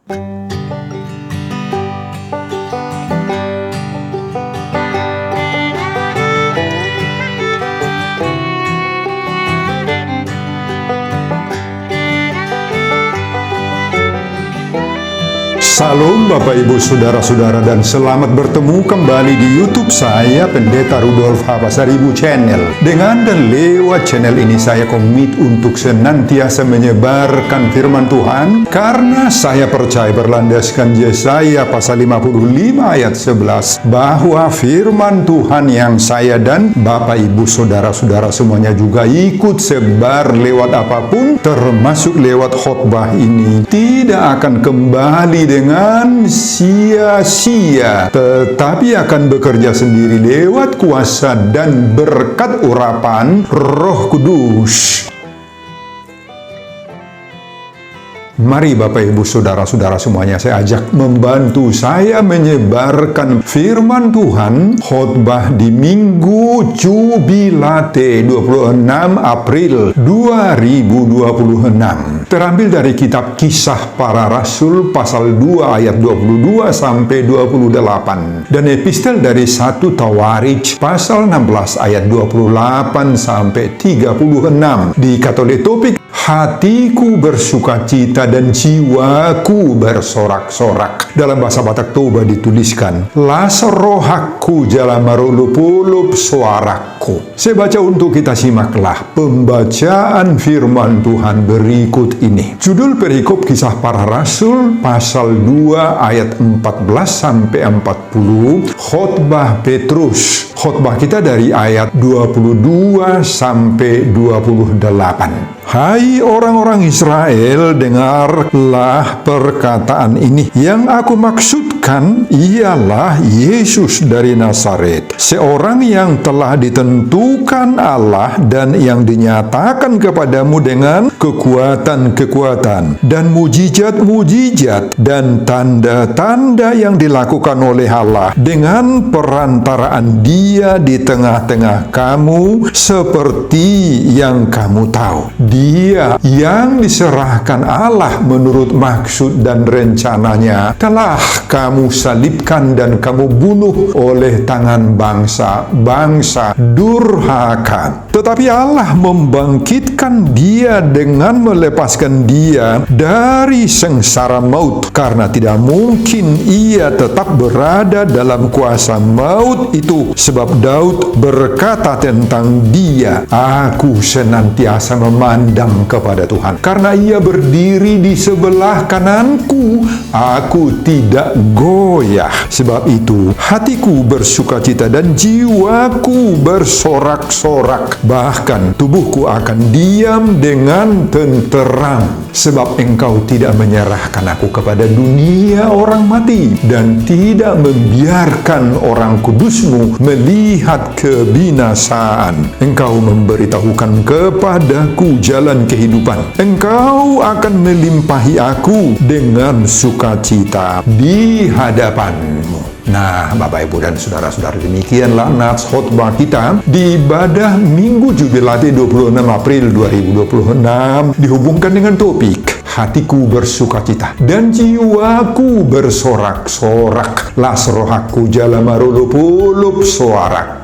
Salam Bapak Ibu Saudara-saudara dan selamat bertemu kembali di YouTube saya Pendeta Rudolf Habasaribu Channel. Dengan dan lewat channel ini saya komit untuk senantiasa menyebarkan firman Tuhan karena saya percaya berlandaskan Yesaya pasal 55 ayat 11 bahwa firman Tuhan yang saya dan Bapak Ibu Saudara-saudara semuanya juga ikut sebar lewat apapun termasuk lewat khotbah ini tidak akan kembali dengan sia-sia, tetapi akan bekerja sendiri lewat kuasa dan berkat urapan Roh Kudus. Mari Bapak Ibu Saudara-saudara semuanya saya ajak membantu saya menyebarkan firman Tuhan khotbah di Minggu Jubilate 26 April 2026. Terambil dari kitab Kisah Para Rasul pasal 2 ayat 22 sampai 28 dan epistel dari 1 Tawarikh pasal 16 ayat 28 sampai 36. Di Katolik topik hatiku bersukacita dan jiwaku bersorak-sorak. Dalam bahasa Batak Toba dituliskan, las rohaku jalamarulupulup suaraku. Saya baca untuk kita simaklah pembacaan firman Tuhan berikut ini. Judul perikop Kisah Para Rasul pasal 2 ayat 14 sampai 40, khotbah Petrus. Khotbah kita dari ayat 22 sampai 28. Hai orang-orang Israel, dengarlah perkataan ini. Yang aku maksudkan ialah Yesus dari Nazaret, seorang yang telah ditentukan Allah dan yang dinyatakan kepadamu dengan kekuatan-kekuatan dan mujizat-mujizat dan tanda-tanda yang dilakukan oleh Allah dengan perantaraan Dia di tengah-tengah kamu seperti yang kamu tahu. Dia yang diserahkan Allah menurut maksud dan rencananya telah kamu salibkan dan kamu bunuh oleh tangan bangsa-bangsa durhaka. Tetapi Allah membangkitkan Dia dengan melepaskan Dia dari sengsara maut, karena tidak mungkin Ia tetap berada dalam kuasa maut itu. Sebab Daud berkata tentang Dia, aku senantiasa memandang kepada Tuhan, karena Ia berdiri di sebelah kananku, aku tidak goyah. Sebab itu hatiku bersukacita dan jiwaku bersorak-sorak, bahkan tubuhku akan diam dengan tenteram. Sebab Engkau tidak menyerahkan aku kepada dunia orang mati, dan tidak membiarkan orang kudusmu melihat kebinasaan. Engkau memberitahukan kepadaku jalan kehidupan. Engkau akan melimpahi aku dengan sukacita di hadapanmu. Nah, Bapak Ibu dan Saudara-saudara, demikianlah nats khotbah kita di ibadah Minggu Jubilate 26 April 2026 dihubungkan dengan topik hatiku bersukacita dan jiwaku bersorak-sorak, las rohaku jalamarulupulup suaraku.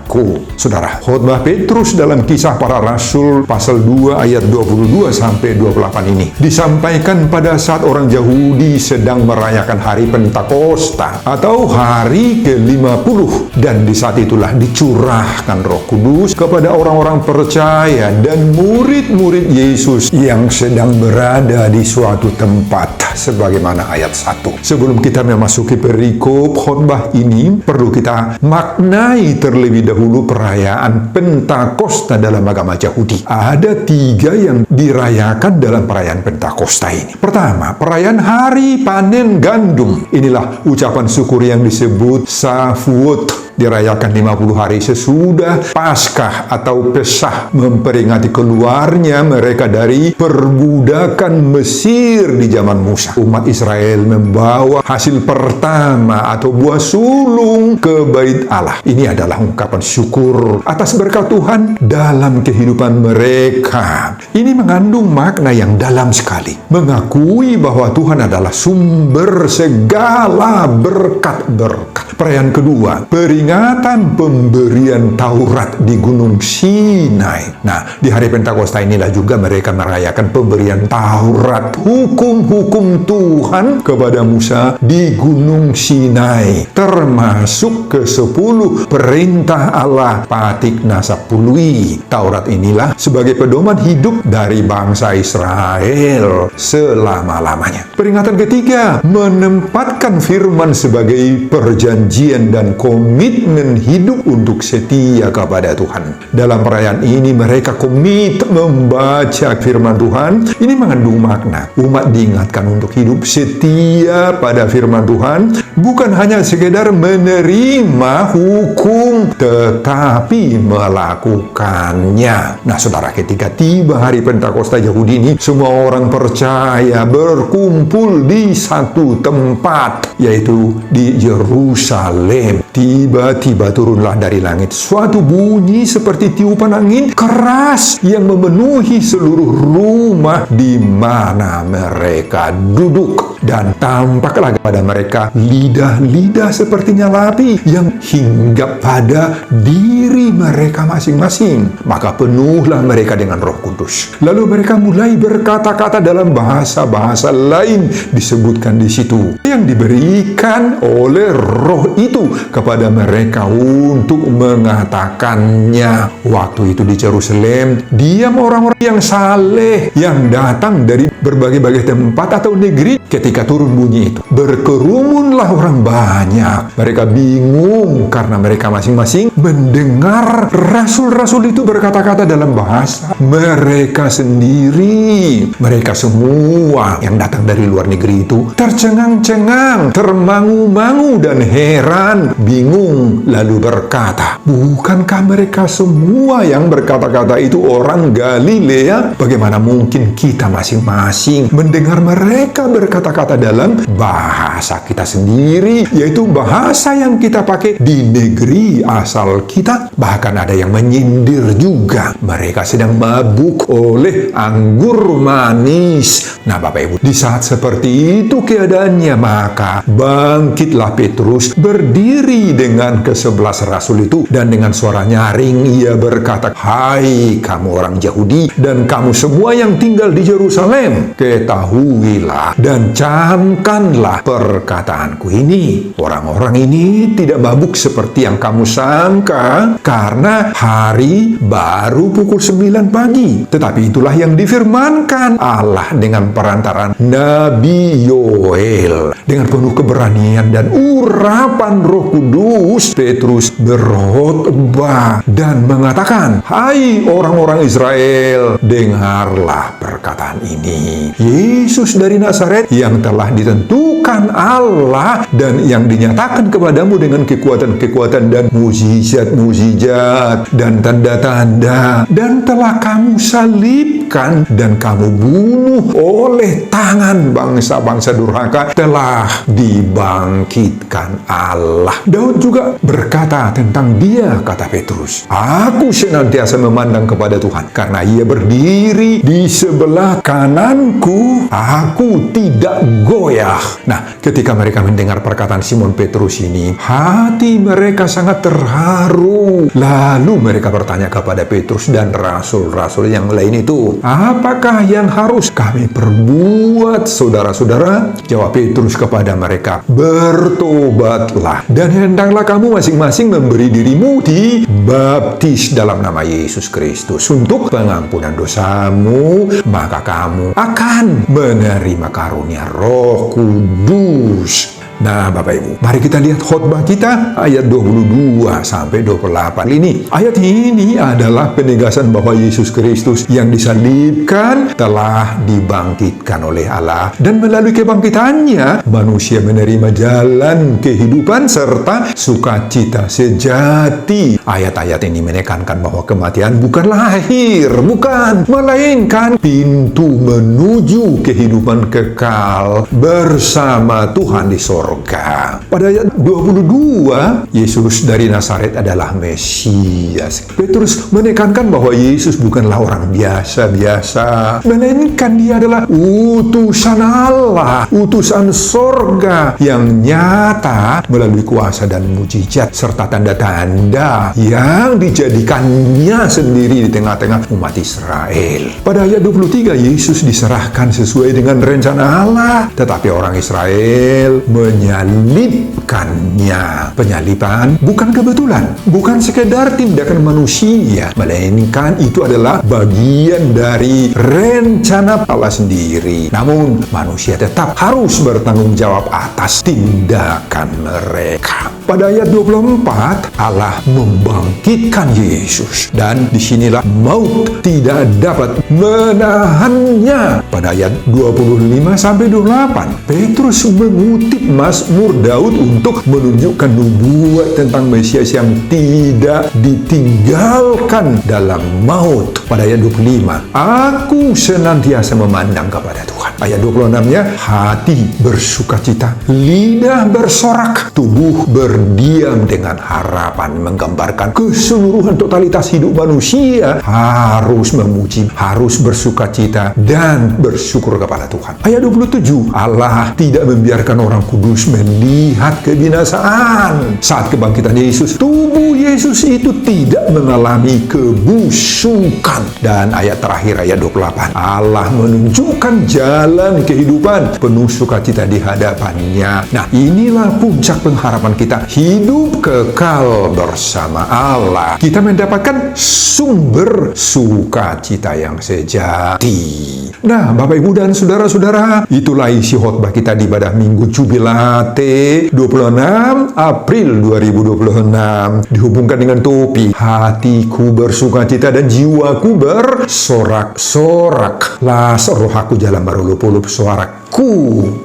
Saudara, khotbah Petrus dalam Kisah Para Rasul pasal 2 ayat 22 sampai 28 ini disampaikan pada saat orang Yahudi sedang merayakan hari Pentakosta atau hari ke-50, dan di saat itulah dicurahkan Roh Kudus kepada orang-orang percaya dan murid-murid Yesus yang sedang berada di suatu tempat, sebagaimana ayat 1. Sebelum kita memasuki perikop khotbah ini, perlu kita maknai terlebih dahulu perayaan Pentakosta dalam agama Yahudi. Ada 3 yang dirayakan dalam perayaan Pentakosta ini. Pertama, perayaan hari panen gandum. Inilah ucapan syukur yang disebut Shavuot dirayakan 50 hari sesudah Paskah atau Pesah, memperingati keluarnya mereka dari perbudakan Mesir di zaman Musa. Umat Israel membawa hasil pertama atau buah sulung ke bait Allah. Ini adalah ungkapan syukur atas berkat Tuhan dalam kehidupan mereka. Ini mengandung makna yang dalam sekali, mengakui bahwa Tuhan adalah sumber segala berkat-berkat. Perayaan kedua, peringatan pemberian Taurat di Gunung Sinai. Nah, di hari Pentakosta inilah juga mereka merayakan pemberian Taurat, hukum-hukum Tuhan kepada Musa di Gunung Sinai, termasuk ke-10 perintah Allah Patik Nasapului. Taurat inilah sebagai pedoman hidup dari bangsa Israel selama-lamanya. Peringatan ketiga, menempatkan firman sebagai perjanjian dan komitmen hidup untuk setia kepada Tuhan. Dalam perayaan ini mereka komit membaca firman Tuhan. Ini mengandung makna umat diingatkan untuk hidup setia pada firman Tuhan, bukan hanya sekedar menerima hukum, tetapi melakukannya. Nah, saudara, ketika tiba hari Pentakosta Yahudi ini, semua orang percaya berkumpul di satu tempat, yaitu di Yerusalem. Tiba-tiba turunlah dari langit suatu bunyi seperti tiupan angin keras yang memenuhi seluruh rumah di mana mereka duduk, dan tampaklah kepada mereka lidah-lidah seperti nyala api yang hinggap pada diri mereka masing-masing. Maka penuhlah mereka dengan Roh Kudus. Lalu mereka mulai berkata-kata dalam bahasa-bahasa lain disebutkan di situ, yang diberikan oleh Roh itu kepada mereka untuk mengatakannya. Waktu itu di Yerusalem diam orang-orang yang saleh yang datang dari berbagai-bagai tempat atau negeri. Ketika turun bunyi itu, berkerumunlah orang banyak. Mereka bingung karena mereka masing-masing mendengar rasul-rasul itu berkata-kata dalam bahasa mereka sendiri. Mereka semua yang datang dari luar negeri itu tercengang-cengang, termangu-mangu dan heran, bingung, lalu berkata, bukankah mereka semua yang berkata-kata itu orang Galilea? Bagaimana mungkin kita masing-masing mendengar mereka berkata-kata dalam bahasa kita sendiri, yaitu bahasa yang kita pakai di negeri asal kita? Bahkan ada yang menyindir juga, mereka sedang mabuk oleh anggur manis. Nah, Bapak Ibu, di saat seperti itu keadaannya, maka bangkitlah Petrus, berdiri dengan ke-11 rasul itu, dan dengan suara nyaring ia berkata, hai kamu orang Yahudi dan kamu semua yang tinggal di Yerusalem, ketahuilah dan camkanlah perkataanku ini. Orang-orang ini tidak mabuk seperti yang kamu sangka, karena hari baru pukul 9 pagi. Tetapi itulah yang difirmankan Allah dengan perantaraan Nabi Yoel. Dengan penuh keberanian dan urapan Roh Kudus, Petrus berkhotbah dan mengatakan, hai orang-orang Israel, dengarlah perkataan ini. Yesus dari Nazaret yang telah ditentukan Allah dan yang dinyatakan kepadamu dengan kekuatan-kekuatan dan mukjizat-mukjizat dan tanda-tanda, dan telah kamu salibkan dan kamu bunuh oleh tangan bangsa-bangsa durhaka, telah dibangkitkan Allah. Daud juga berkata tentang dia, kata Petrus, aku senantiasa memandang kepada Tuhan, karena ia berdiri di sebelah kananku, aku tidak goyah. Nah, ketika mereka mendengar perkataan Simon Petrus ini, hati mereka sangat terharu. Lalu mereka bertanya kepada Petrus dan rasul-rasul yang lain itu, apakah yang harus kami perbuat, saudara-saudara? Jawab Petrus kepada mereka, bertobatlah dan hendaklah kamu masing-masing memberi dirimu dibaptis dalam nama Yesus Kristus untuk pengampunan dosamu, maka kamu akan menerima karunia Roh Kudus. Nah, Bapak Ibu, mari kita lihat khotbah kita ayat 22 sampai 28 ini. Ayat ini adalah penegasan bahwa Yesus Kristus yang disalibkan telah dibangkitkan oleh Allah, dan melalui kebangkitannya manusia menerima jalan kehidupan serta sukacita sejati. Ayat-ayat ini menekankan bahwa kematian bukanlah akhir, bukan, melainkan pintu menuju kehidupan kekal bersama Tuhan di sorga. Pada ayat 22, Yesus dari Nazaret adalah Mesias. Petrus menekankan bahwa Yesus bukanlah orang biasa-biasa, melainkan dia adalah utusan Allah, utusan sorga yang nyata melalui kuasa dan mujizat serta tanda-tanda yang dijadikannya sendiri di tengah-tengah umat Israel. Pada ayat 23, Yesus diserahkan sesuai dengan rencana Allah, tetapi orang Israel menyalibkannya. Penyaliban bukan kebetulan, bukan sekedar tindakan manusia, melainkan itu adalah bagian dari rencana Allah sendiri. Namun, manusia tetap harus bertanggung jawab atas tindakan mereka. Pada ayat 24, Allah membangkitkan Yesus, dan disinilah maut tidak dapat menahannya. Pada ayat 25-28, Petrus mengutip Mazmur Daud untuk menunjukkan nubuat tentang Mesias yang tidak ditinggalkan dalam maut. Pada ayat 25, aku senantiasa memandang kepada Tuhan. Ayat 26-nya, hati bersukacita, lidah bersorak, tubuh berdiam dengan harapan, menggambarkan keseluruhan totalitas hidup manusia harus memuji, harus bersukacita dan bersyukur kepada Tuhan. Ayat 27, Allah tidak membiarkan orang kudus melihat kebinasaan. Saat kebangkitan Yesus, tubuh Yesus itu tidak mengalami kebusukan. Dan ayat terakhir, ayat 28, Allah menunjukkan jalan kehidupan penuh sukacita di hadapannya. Nah, inilah puncak pengharapan kita, hidup kekal bersama Allah. Kita mendapatkan sumber sukacita yang sejati. Nah, Bapak, Ibu, dan saudara-saudara, itulah isi khotbah kita di ibadah Minggu Jubilate 26 April 2026. Dihubungkan dengan topi, hatiku bersukacita dan jiwaku bersorak-sorak. Las roh aku jalan berulup-ulup sorakku.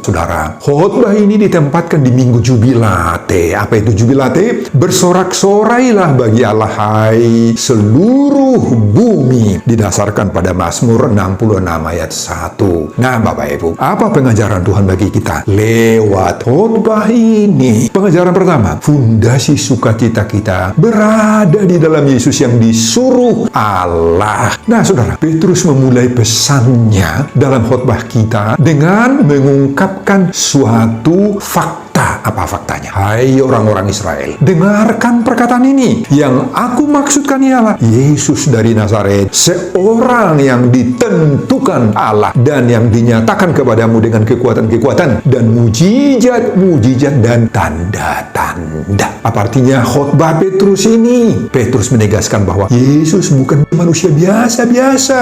Saudara, khotbah ini ditempatkan di Minggu Jubilate. Apa itu Jubilate? Bersorak-sorailah bagi Allah, hai seluruh bumi. Didasarkan pada Mazmur 66 ayat 1. Nah, Bapak Ibu, apa pengajaran Tuhan bagi kita lewat khotbah ini? Pengajaran pertama, fondasi sukacita kita berada di dalam Yesus yang disuruh Allah. Nah, saudara, Petrus memulai pesannya dalam khotbah kita dengan mengungkapkan suatu fakta. Apa faktanya? Hai orang-orang Israel, dengarkan perkataan ini. Yang aku maksudkan ialah Yesus dari Nazaret, seorang yang ditentukan Allah dan yang dinyatakan kepadamu dengan kekuatan-kekuatan dan mujizat-mujizat dan tanda-tanda. Apa artinya khotbah Petrus ini? Petrus menegaskan bahwa Yesus bukan manusia biasa-biasa.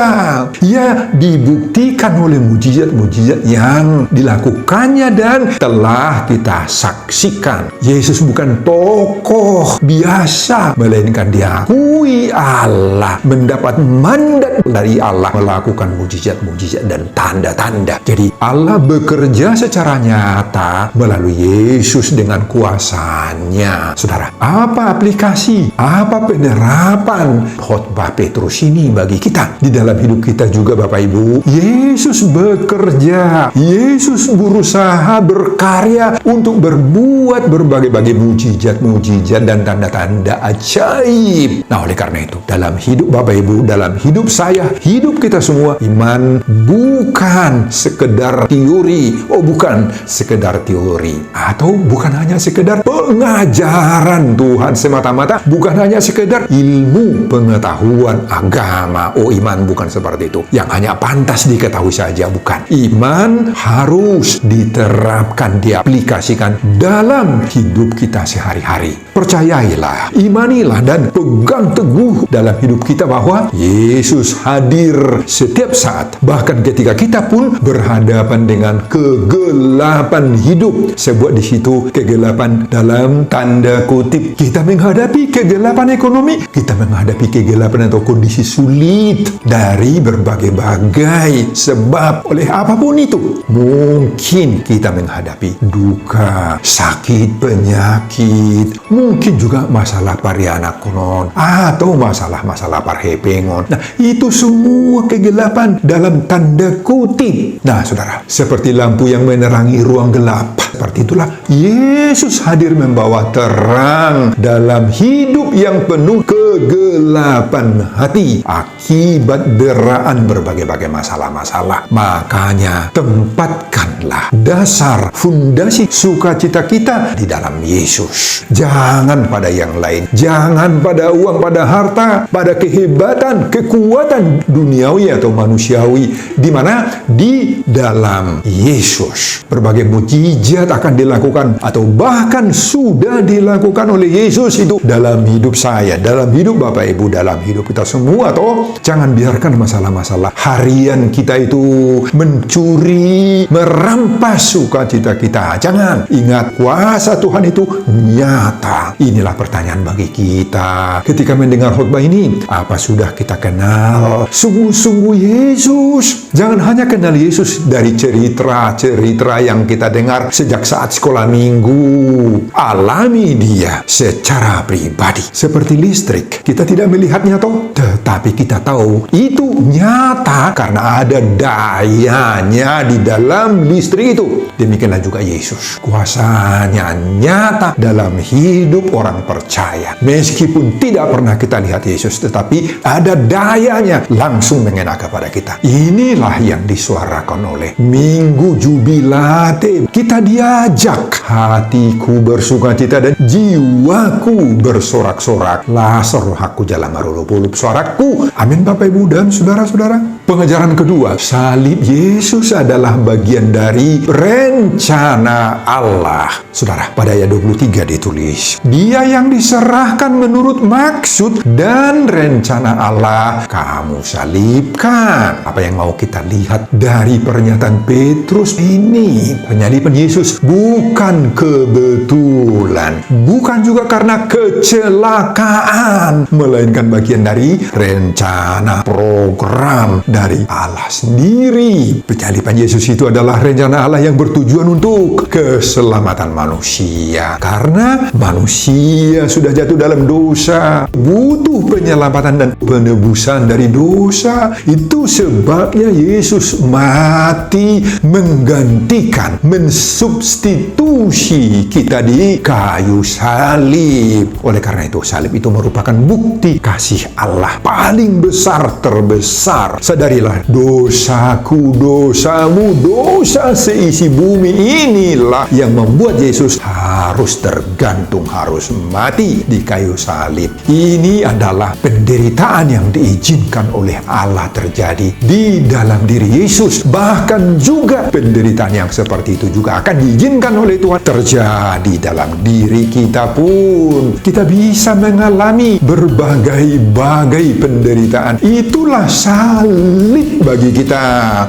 Ia dibuktikan oleh mujizat-mujizat yang dilakukannya dan telah kita saksikan. Yesus bukan tokoh biasa, melainkan diakui Allah, mendapat mandat dari Allah melakukan mujizat-mujizat dan tanda-tanda. Jadi Allah bekerja secara nyata melalui Yesus dengan kuasanya. Saudara, apa aplikasi, apa penerapan khotbah Petrus ini bagi kita di dalam hidup kita juga, Bapak Ibu? Yesus bekerja, Yesus berusaha berkarya untuk berbuat berbagai-bagai mujizat-mujizat dan tanda-tanda ajaib. Nah, oleh karena itu, dalam hidup Bapak Ibu, dalam hidup saya, hidup kita semua, iman bukan sekedar teori. Bukan sekedar teori. Atau bukan hanya sekedar pengajaran Tuhan semata-mata. Bukan hanya sekedar ilmu pengetahuan agama. Iman bukan seperti itu, yang hanya pantas diketahui saja. Bukan. Iman harus diterapkan, diaplikasikan dalam hidup kita sehari-hari. Percayailah, imanilah, dan pegang teguh dalam hidup kita bahwa Yesus hadir setiap saat, bahkan ketika kita pun berhadapan dengan kegelapan hidup. Saya buat di situ kegelapan dalam tanda kutip. Kita menghadapi kegelapan ekonomi, kita menghadapi kegelapan atau kondisi sulit dari berbagai-bagai sebab. Oleh apapun itu, mungkin kita menghadapi duka, sakit, penyakit, mungkin juga masalah parianak konon, atau masalah-masalah parhepengon. Nah, itu semua kegelapan dalam tanda kutip. Nah, saudara, seperti lampu yang menerangi ruang gelap, seperti itulah Yesus hadir membawa terang dalam hidup yang penuh kegelapan hati akibat deraan berbagai-bagai masalah-masalah. Makanya tempatkanlah dasar fondasi sukacita kita di dalam Yesus. Jangan pada yang lain, jangan pada uang, pada harta, pada kehebatan, kekuatan duniawi atau manusiawi, di mana di dalam Yesus berbagai mukjizat akan dilakukan atau bahkan sudah dilakukan oleh Yesus itu dalam hidup saya, dalam hidup Bapak Ibu, dalam hidup kita semua. Toh jangan biarkan masalah-masalah harian kita itu mencuri, merampas sukacita kita. Jangan. Ingat, kuasa Tuhan itu nyata. Inilah pertanyaan bagi kita ketika mendengar khotbah ini. Apa sudah kita kenal sungguh-sungguh Yesus? Jangan hanya kenal Yesus dari cerita-cerita yang kita dengar sejak saat sekolah minggu. Alami dia secara pribadi. Seperti listrik, kita tidak melihatnya toh, tetapi kita tahu itu nyata karena ada dayanya di dalam listrik itu. Demikianlah juga Yesus, kuasanya nyata dalam hidup orang percaya. Meskipun tidak pernah kita lihat Yesus, tetapi ada dayanya langsung mengena kepada kita. Inilah yang disuarakan oleh Minggu Jubilate. Kita diajak, hatiku bersukacita dan jiwaku bersorak-sorak, lasar rohaku jalan marulupulup suaraku. Amin Bapak Ibu dan saudara-saudara. Pengajaran kedua, salib Yesus adalah bagian dari rencana Allah. Saudara, pada ayat 23 ditulis, Dia yang diserahkan menurut maksud dan rencana Allah kamu salibkan. Apa yang mau kita lihat dari pernyataan Petrus ini? Penyaliban Yesus bukan kebetulan, bukan juga karena kecelakaan, melainkan bagian dari rencana program dari Allah sendiri. Penyaliban Yesus itu adalah rencana Allah yang bertujuan untuk keselamatan manusia. Karena manusia sudah jatuh dalam dosa, butuh penyelamatan dan penebusan dari dosa. Itu sebabnya Yesus mati menggantikan, mensubstitusi kita di kayu salib. Oleh karena itu, salib itu merupakan bukti kasih Allah paling besar, terbesar. Sadarilah, dosaku, dosamu, dosa seisi bumi inilah yang membuat Yesus harus tergantung, harus mati di kayu salib. Ini adalah penderitaan yang diizinkan oleh Allah terjadi di dalam diri Yesus. Bahkan juga penderitaan yang seperti itu juga akan diizinkan oleh Tuhan terjadi dalam diri kita pun. Kita bisa mengalami berbagai-bagai penderitaan. Itulah salib bagi kita.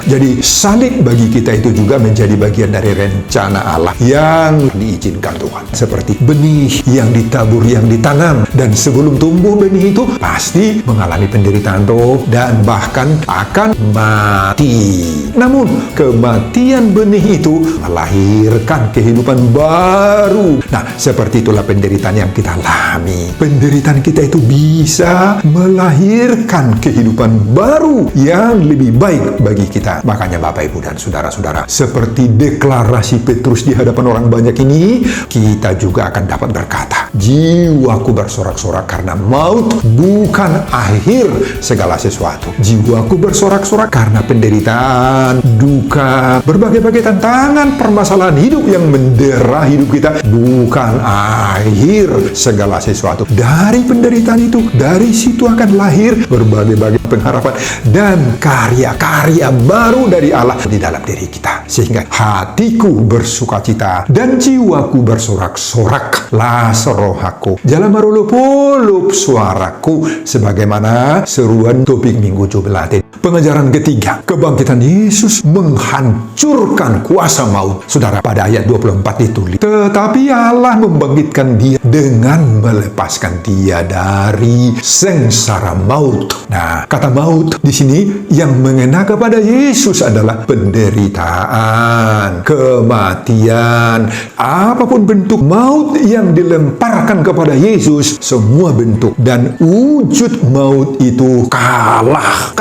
Jadi salib bagi kita itu juga menjadi bagian dari rencana Allah yang diizinkan Tuhan. Seperti benih yang ditabur, yang ditanam, dan sebelum tumbuh benih itu pasti mengalami penderitaan tuh, dan bahkan akan mati. Namun kematian benih itu melahirkan kehidupan baru. Nah, seperti itulah penderitaan yang kita alami. Penderitaan kita itu bisa melahirkan kehidupan baru yang lebih baik bagi kita. Makanya Bapak Ibu dan saudara-saudara, seperti deklarasi Petrus di hadapan orang banyak ini, kita juga akan dapat berkata, jiwaku bersorak-sorak karena maut bukan akhir segala sesuatu. Jiwaku bersorak-sorak karena penderitaan, duka, berbagai-bagai tantangan, permasalahan hidup yang mendera hidup kita bukan akhir segala sesuatu. Dari penderitaan itu, dari situ akan lahir berbagai-bagai pengharapan dan karya-karya baru dari Allah di dalam diri kita. Sehingga hatiku bersukacita dan jiwaku bersorak-sorak, lasar rohaku jalan marulupulup suaraku, sebagaimana seruan topik Minggu Jubilate. Pengajaran ketiga, kebangkitan Yesus Yesus menghancurkan kuasa maut. Saudara, pada ayat 24 ditulis, tetapi Allah membangkitkan dia dengan melepaskan dia dari sengsara maut. Nah, kata maut di sini yang mengena kepada Yesus adalah penderitaan, kematian, apapun bentuk maut yang dilemparkan kepada Yesus, semua bentuk dan wujud maut itu kalah.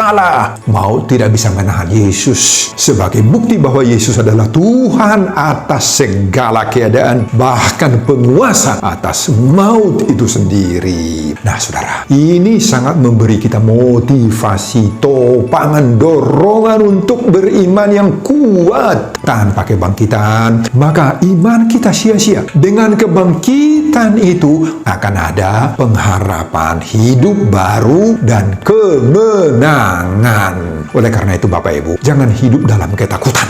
Maut tidak bisa menahan Yesus. Sebagai bukti bahwa Yesus adalah Tuhan atas segala keadaan, bahkan penguasa atas maut itu sendiri. Nah, saudara, ini sangat memberi kita motivasi, topangan, dorongan untuk beriman yang kuat. Tanpa kebangkitan, maka iman kita sia-sia. Dengan kebangkitan itu akan ada pengharapan hidup baru dan kemenangan. Oleh karena itu, Bapak Ibu, jangan hidup dalam ketakutan.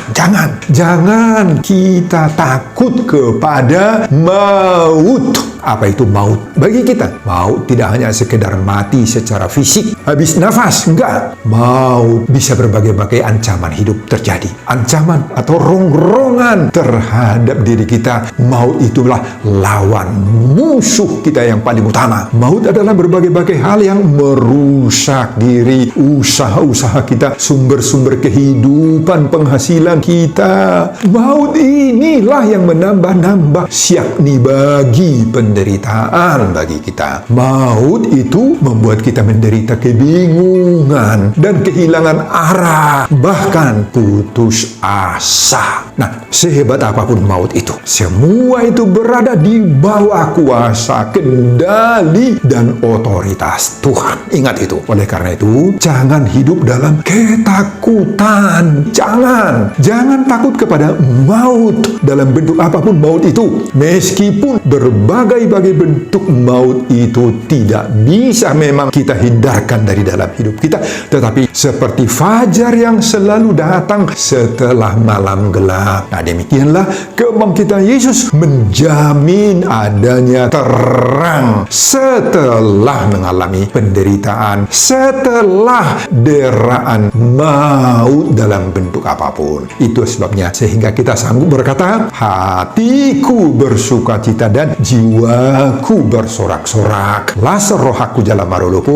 Jangan kita takut kepada maut. Apa itu maut? Bagi kita, maut tidak hanya sekedar mati secara fisik, habis nafas, enggak. Maut bisa berbagai-bagai ancaman hidup terjadi. Ancaman atau rongrongan terhadap diri kita. Maut itulah lawan, musuh kita yang paling utama. Maut adalah berbagai-bagai hal yang merusak diri, usaha-usaha kita, sumber-sumber kehidupan, penghasilan kita. Maut inilah yang menambah-nambah yakni bagi penderitaan bagi kita. Maut itu membuat kita menderita kebingungan dan kehilangan arah, bahkan putus asa. Nah, sehebat apapun maut itu, semua itu berada di bawah kuasa, kendali, dan otoritas Tuhan. Ingat itu. Oleh karena itu, jangan hidup dalam ketakutan. Jangan takut kepada maut dalam bentuk apapun maut itu. Meskipun berbagai bentuk maut itu tidak bisa memang kita hindarkan dari dalam hidup kita, tetapi seperti fajar yang selalu datang setelah malam gelap. Nah, demikianlah kebangkitan Yesus menjamin adanya terang setelah mengalami penderitaan, setelah deraan maut dalam bentuk apapun. Itu sebabnya sehingga kita sanggup berkata, hatiku bersukacita dan jiwaku bersorak-sorak. Las rohaku jala marulup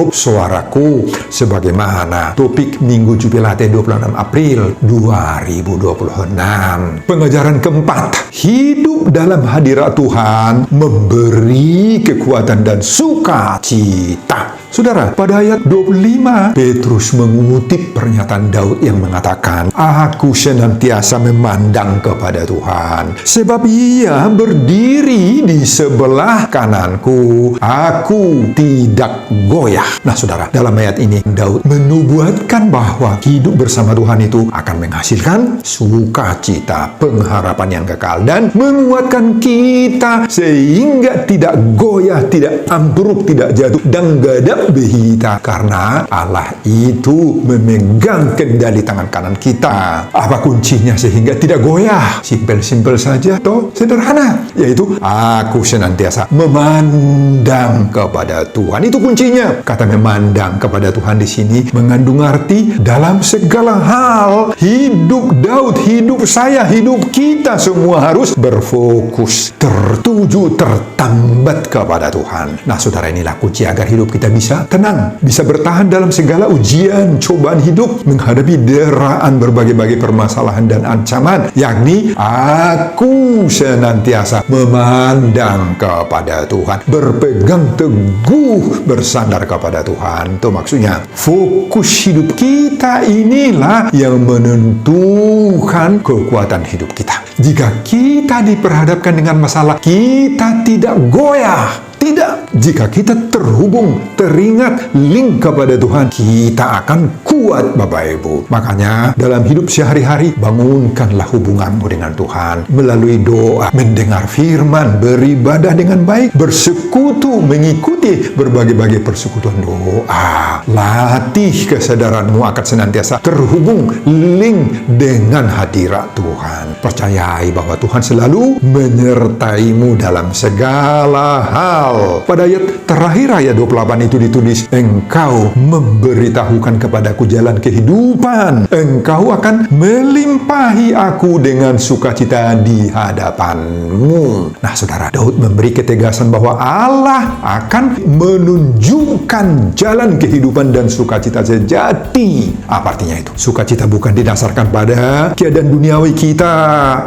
suaraku, sebagaimana topik Minggu Jubilate 26 April 2026. Pengajaran keempat, hidup dalam hadirat Tuhan memberi kekuatan dan sukacita. Saudara, pada ayat 25, Petrus mengutip pernyataan Daud yang mengatakan, aku senantiasa memandang kepada Tuhan, sebab Ia berdiri di sebelah kananku, aku tidak goyah. Nah, saudara, dalam ayat ini, Daud menubuatkan bahwa hidup bersama Tuhan itu akan menghasilkan sukacita, pengharapan yang kekal, dan menguatkan kita sehingga tidak goyah, tidak ambruk, tidak jatuh, dan gadap behita, karena Allah itu memegang kendali tangan kanan kita. Apa kuncinya sehingga tidak goyah? Simpel saja, toh sederhana, yaitu aku senantiasa memandang kepada Tuhan. Itu kuncinya. Kata memandang kepada Tuhan di sini mengandung arti dalam segala hal. Hidup Daud, hidup saya, hidup kita semua harus berfokus, tertuju, tertambat kepada Tuhan. Nah, saudara, inilah kunci agar hidup kita bisa tenang, bisa bertahan dalam segala ujian, cobaan hidup, menghadapi deraan berbagai-bagai permasalahan dan ancaman, yakni aku senantiasa memandang kepada Tuhan, berpegang teguh, bersandar kepada Tuhan. Itu maksudnya, fokus hidup kita inilah yang menentukan kekuatan hidup kita. Jika kita diperhadapkan dengan masalah, kita tidak goyah. Tidak. Jika kita terhubung, teringat, link kepada Tuhan, kita akan kuat, Bapak Ibu. Makanya, dalam hidup sehari-hari, bangunkanlah hubunganmu dengan Tuhan melalui doa, mendengar firman, beribadah dengan baik, bersekutu, mengikuti berbagai-bagai persekutuan doa. Latih kesadaranmu akan senantiasa terhubung, link dengan hadirat Tuhan. Percayai bahwa Tuhan selalu menyertaimu dalam segala hal. hal. Pada ayat terakhir ayat 28 itu ditulis, engkau memberitahukan kepadaku jalan kehidupan. Engkau akan melimpahi aku dengan sukacita di hadapanmu. Nah saudara, Daud memberi ketegasan bahwa Allah akan menunjukkan jalan kehidupan dan sukacita sejati. Apa artinya itu? Sukacita bukan didasarkan pada keadaan duniawi kita.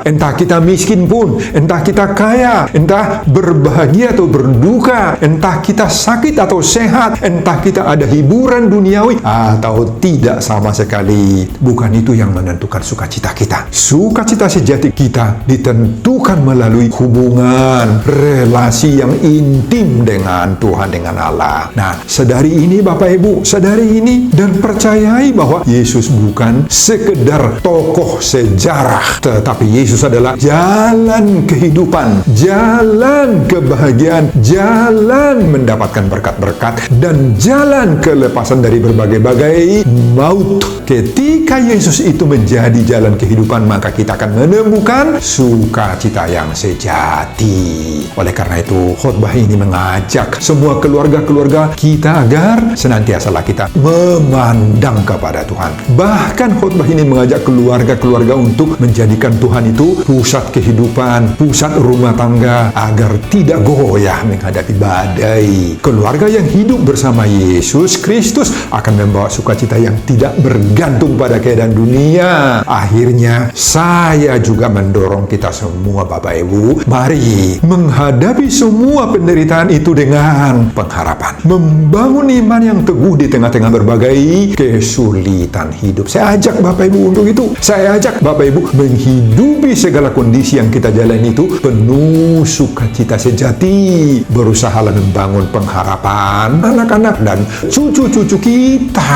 Entah kita miskin pun, entah kita kaya, entah berbahagia atau berduka, entah kita sakit atau sehat, entah kita ada hiburan duniawi atau tidak sama sekali. Bukan itu yang menentukan sukacita kita. Sukacita sejati kita ditentukan melalui hubungan, relasi yang intim dengan Tuhan, dengan Allah. Nah, sadari ini Bapak Ibu, sadari ini dan percayai bahwa Yesus bukan sekedar tokoh sejarah, tetapi Yesus adalah jalan kehidupan, jalan kebahagiaan, jalan mendapatkan berkat-berkat, dan jalan kelepasan dari berbagai-bagai maut. Ketika Yesus itu menjadi jalan kehidupan, maka kita akan menemukan sukacita yang sejati. Oleh karena itu, khotbah ini mengajak semua keluarga-keluarga kita agar senantiasalah kita memandang kepada Tuhan. Bahkan khotbah ini mengajak keluarga-keluarga untuk menjadikan Tuhan itu pusat kehidupan, pusat rumah tangga, agar tidak goyah menghadapi badai. Keluarga yang hidup bersama Yesus Kristus akan membawa sukacita yang tidak bergantung pada keadaan dunia. Akhirnya, saya juga mendorong kita semua Bapak Ibu, mari menghadapi semua penderitaan itu dengan pengharapan, membangun iman yang teguh di tengah-tengah berbagai kesulitan hidup. Saya ajak Bapak Ibu untuk itu. Saya ajak Bapak Ibu menghidupi segala kondisi yang kita jalani itu penuh sukacita sejati. Berusahalah membangun pengharapan anak-anak dan cucu-cucu kita.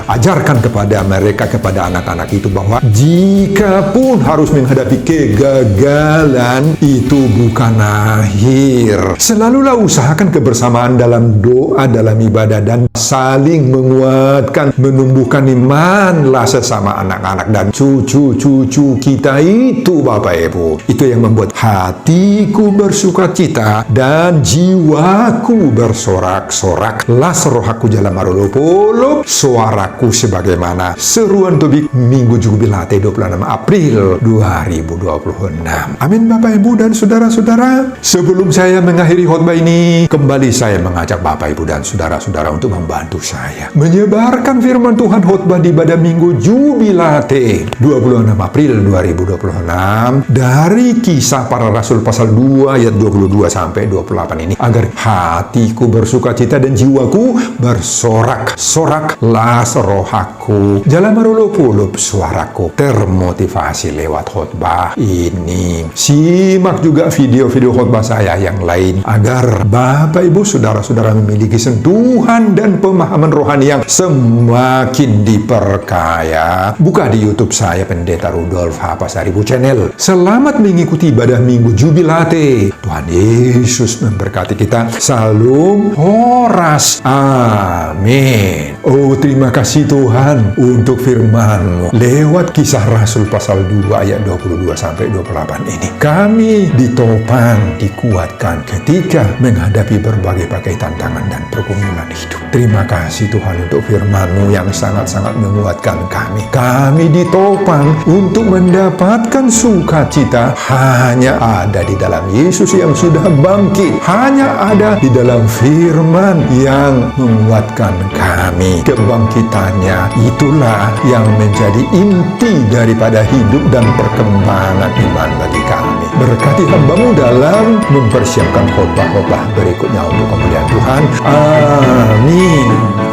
Ajarkan kepada mereka, kepada anak-anak itu bahwa jika pun harus menghadapi kegagalan, itu bukan akhir. Selalulah usahakan kebersamaan dalam doa, dalam ibadah, dan saling menguatkan, menumbuhkan imanlah sesama anak-anak dan cucu-cucu kita itu Bapak Ibu. Itu yang membuat hatiku bersukacita dan jiwaku bersorak-sorak. Las rohaku jalan marulupulup, suaraku sebagaimana seruan tubik Minggu Jubilate 26 April 2026. Amin Bapak Ibu dan saudara-saudara. Sebelum saya mengakhiri khotbah ini, kembali saya mengajak Bapak Ibu dan saudara-saudara untuk membantu saya menyebarkan firman Tuhan khotbah di ibadah Minggu Jubilate 26 April 2026 dari Kisah Para Rasul pasal 2 ayat 22 sampai 28 ini, agar hatiku bersukacita dan jiwaku bersorak-sorak. Las rohaku jalan marulupulup, suaraku termotivasi lewat khotbah ini. Simak juga video-video khotbah saya yang lain agar Bapak Ibu saudara-saudara memiliki sentuhan dan pemahaman rohani yang semakin diperkaya. Buka di YouTube saya, Pendeta Rudolf H. Pasaribu Channel. Selamat mengikuti ibadah Minggu Jubilate. Tuhan Yesus memberkati kita. Salam horas. Amin. Oh, terima kasih Tuhan untuk firman-Mu lewat Kisah Rasul pasal 2 ayat 22 sampai 28 ini. Kami ditopang, dikuatkan ketika menghadapi berbagai tantangan dan pergumulan hidup. Terima kasih Tuhan untuk firman-Mu yang sangat-sangat menguatkan kami. Kami ditopang untuk mendapatkan sukacita hanya ada di dalam Yesus yang sudah bangkit. Hanya ada di dalam firman yang menguatkan kami. Kebangkitannya itulah yang menjadi inti daripada hidup dan perkembangan iman bagi kami. Berkati hamba-Mu dalam mempersiapkan khotbah-khotbah berikutnya untuk kemuliaan Tuhan. Amin.